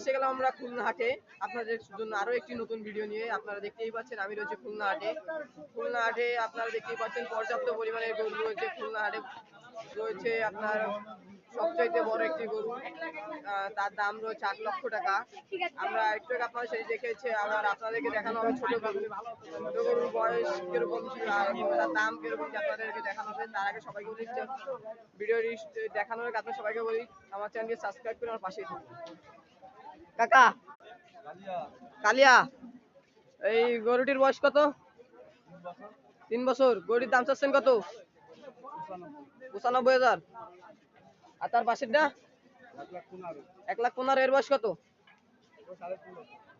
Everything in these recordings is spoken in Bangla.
এসে গেলাম আমরা খুলনা হাটে আপনাদের জন্য আরো একটি নতুন ভিডিও নিয়ে। আপনারা দেখতেই পাচ্ছেন আমি রয়েছে খুলনা হাটে। খুলনা হাটে আপনারা দেখতেই পাচ্ছেন পর্যাপ্ত পরিমাণে গরু রয়েছে। খুলনা হাটে রয়েছে আপনার সবচাইতে বড় একটি গরু, তার দাম রয়েছে 8 লক্ষ টাকা। আমরা একটু আগে আপনাদের সাথে দেখেছি, আবার আপনাদেরকে দেখানো হবে ছোট গরুর বয়স কিরকম এবং তার দাম কিরকম আপনাদেরকে দেখানো হবে। তার আগে সবাইকে বলি ভিডিও দেখানোর আগে আপনার সবাইকে বলি আমার চ্যানেলকে সাবস্ক্রাইব করে আমার পাশেই থাকুন। কাকা কালিয়া, এই গরুটির বয়স কত? 3 বছর। গরুটির দাম চাচ্ছেন কত? 95,000। আর তার পাশেরটা 1,15,000। এর বয়স কত?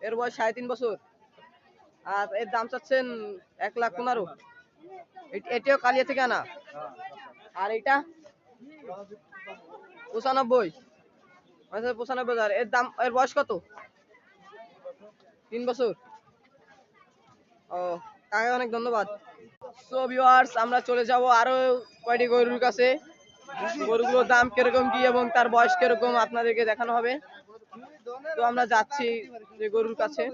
এর বয়স 3.5 বছর। আর এর দাম চাচ্ছেন 1,15,000। এটিও কালিয়া থেকে আনা। আর এটা 95, 95,000। এর দাম, এর বয়স কত? 3 বছর। ও কাকা, অনেক ধন্যবাদ। সো ভিউয়ার্স, আমরা চলে যাব আরো কয়টি গরুর কাছে। গরুগুলোর দাম কিরকম কি এবং তার বয়স কিরকম আপনাদেরকে দেখানো হবে। তো আমরা যাচ্ছি যে গরুর কাছে।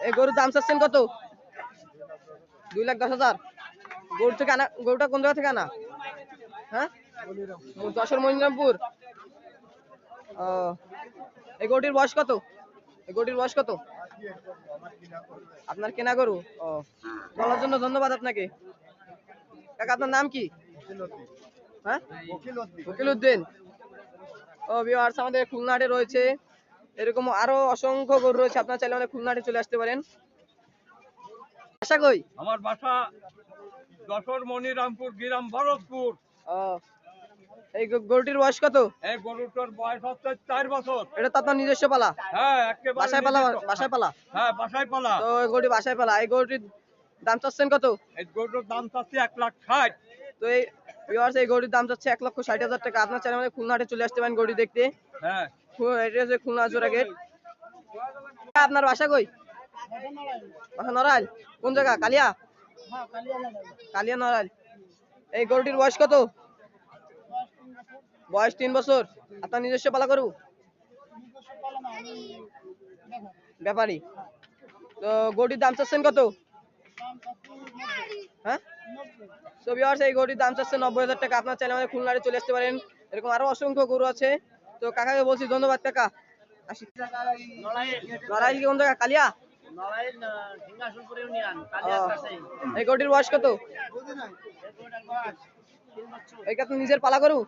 এই গরুর দাম চাচ্ছেন কত? 2,10,000। গরু থেকে আনা, গরুটা কোন জায়গা থেকে আনা? হ্যাঁ, যশোর মনিরামপুর। ও, এই গরুটির বয়স কত? এই গরুটির বয়স কত? আপনার কেনা গরু? ও, বলার জন্য ধন্যবাদ আপনাকে। কাকা, আপনার নাম কি? হ্যাঁ, ওকিল উদ্দিন। ও ভিউয়ার্স, আমাদের খুলনা হাটে রয়েছে এরকম আরো অসংখ্য গরু রয়েছে। আপনারা চাইলে আমাদের খুলনা হাটে চলে আসতে পারেন। বাসা কই? আমার বাসা যশোর মনিরামপুর, গ্রাম ভরতপুর। এই গরুটির বয়স কত? এই গরুটার বয়স হচ্ছে 4 বছর। এটা তো আপনার নিজস্ব পালা? হ্যাঁ, একেবারে বাসায় পালা? বাসায় পালা? হ্যাঁ, বাসায় পালা। তো এই গরুটি বাসায় পালা। এই গরুটির দাম চাচ্ছেন কত? এই গরুটার দাম চাচ্ছি 1,60,000। তো এই ভিউয়ার্স, এই গরুটির দাম চাচ্ছে 1,60,000 টাকা। আপনার চাইলে আমাদের খুলনা হাটে চলে আসতে পারেন গরু দেখতে। হ্যাঁ, এটা হচ্ছে খুলনা জোড়া গেট। আপনার বাসা কই? বাসা নড়াইল। কোন জায়গা? কালিয়া? কালিয়া নড়াইল। এই গরুটির বয়স কত? বয়স 3 বছর। আপনার নিজস্ব পালা গরু? ব্যাপারী। তো গরুটির দাম চাচ্ছেন কত? হ্যাঁ, সো ভিউয়ার্স, এই গরুটির দাম চাচ্ছে 90,000 টাকা। আপনার চাইলে আমাদের খুলনা হাটে চলে আসতে পারেন। এরকম আরো অসংখ্য গরু আছে। তো কাকাকে বলছি ধন্যবাদ কাকা। নড়াইল কি কোন জায়গা? কালিয়া? এই গরুটির বয়স কত? এইটা তো নিজের পালা গরু?